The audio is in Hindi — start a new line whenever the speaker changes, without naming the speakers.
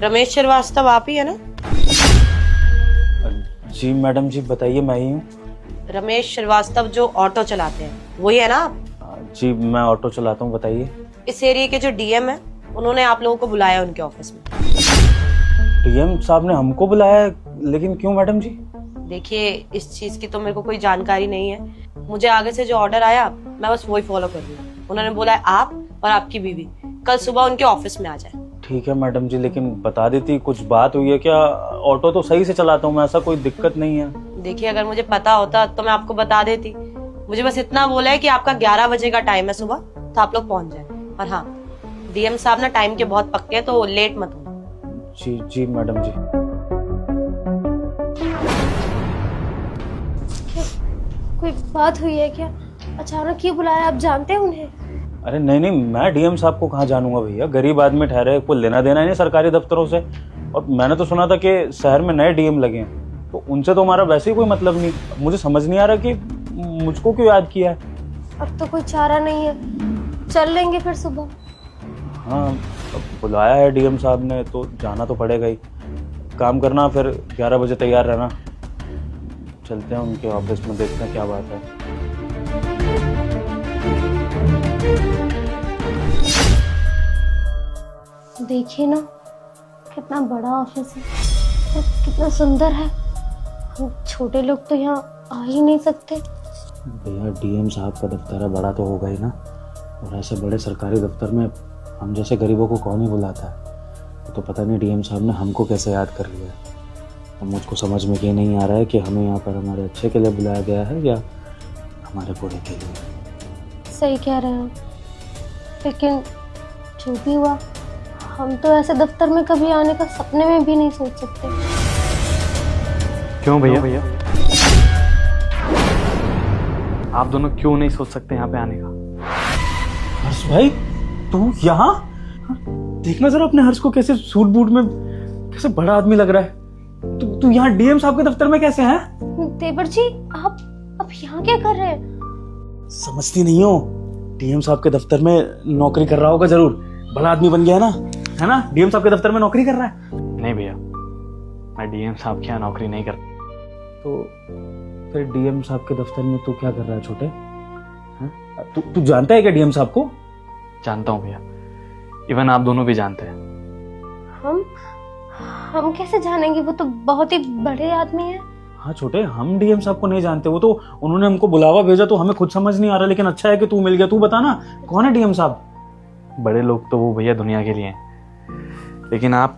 रमेश श्रीवास्तव आप ही है ना?
जी मैडम जी, बताइए, मैं ही हूँ।
रमेश श्रीवास्तव जो ऑटो चलाते हैं, वही है ना आप?
जी मैं ऑटो चलाता हूँ, बताइए।
इस एरिया के जो डीएम है, उन्होंने आप लोगों को बुलाया उनके ऑफिस में।
डीएम साहब ने हमको बुलाया है, लेकिन क्यों मैडम जी?
देखिए, इस चीज की तो मेरे को कोई जानकारी नहीं है। मुझे आगे से जो ऑर्डर आया, मैं बस वही फॉलो कर रही हूँ। उन्होंने बोला है आप और आपकी बीवी कल सुबह उनके ऑफिस में आ जाए।
ठीक है मैडम जी, लेकिन बता देती, कुछ बात हुई है क्या? ऑटो तो सही से चलाता हूँ मैं, ऐसा कोई दिक्कत नहीं है।
देखिए, अगर मुझे पता होता तो मैं आपको बता देती। मुझे बस इतना बोला है कि आपका 11 बजे का टाइम है सुबह, तो आप लोग पहुंच जाए। और हाँ, डीएम साहब ना टाइम के बहुत पक्के हैं, तो लेट मत होना।
जी जी मैडम जी।
कोई बात हुई है क्या? अचानक क्यों बुलाया? आप जानते हैं उन्हें?
अरे नहीं नहीं, मैं डीएम साहब को कहाँ जानूंगा भैया, गरीब आदमी ठहरे, कोई लेना देना ही नहीं सरकारी दफ्तरों से। और मैंने तो सुना था कि शहर में नए डीएम लगे हैं, तो उनसे तो हमारा वैसे ही कोई मतलब नहीं। मुझे समझ नहीं आ रहा कि मुझको क्यों याद किया है।
अब तो कोई चारा नहीं है, चल लेंगे फिर सुबह।
हाँ, अब बुलाया है डीएम साहब ने तो जाना तो पड़ेगा ही। काम करना, फिर 11 बजे तैयार रहना। चलते हैं उनके ऑफिस में, देखते हैं क्या बात है।
देखिए ना, कितना बड़ा ऑफिस है और कितना सुंदर है। हम छोटे लोग तो यहाँ आ ही नहीं सकते।
भैया, डीएम साहब का दफ्तर है, बड़ा तो होगा ही ना। और ऐसे बड़े सरकारी दफ्तर में हम जैसे गरीबों को कौन ही बुलाता है। तो पता नहीं डीएम साहब ने हमको कैसे याद कर लिया। और मुझको समझ में ये नहीं आ रहा है कि हमें यहाँ पर हमारे अच्छे के लिए बुलाया गया है या हमारे बुरे के लिए।
सही कह रहे हैं, लेकिन जो भी हुआ, हम तो ऐसे दफ्तर में कभी आने का सपने में भी नहीं सोच सकते।
क्यों भैया? आप दोनों क्यों नहीं सोच सकते यहाँ पे आने का?
हर्ष भाई, तू यहाँ? देखना जरा अपने हर्ष को, कैसे सूट बूट में, कैसे बड़ा आदमी लग रहा है। तू यहाँ डीएम साहब के दफ्तर में कैसे है?
देवर जी, आप यहाँ क्या कर रहे हैं?
समझती नहीं हो, डीएम साहब के दफ्तर में नौकरी कर रहा होगा जरूर। बड़ा आदमी बन गया है ना? डीएम साहब के दफ्तर में नौकरी कर रहा है।
नहीं भैया, मैं डीएम साहब के यहाँ नौकरी नहीं करता।
तो फिर डीएम साहब के दफ्तर में तू क्या कर रहा है छोटे? तू जानता है क्या डीएम साहब को?
जानता हूँ भैया, इवन आप दोनों भी जानते हैं।
हम कैसे जानेंगे? वो तो बहुत ही बड़े आदमी हैं।
हाँ छोटे, हम डीएम साहब को नहीं जानते। वो तो उन्होंने हमको बुलावा भेजा, तो हमें खुद समझ नहीं आ रहा। लेकिन अच्छा है कि तू मिल गया। तू बता ना, कौन है डीएम साहब?
बड़े लोग तो वो भैया दुनिया के लिए हैं, लेकिन आप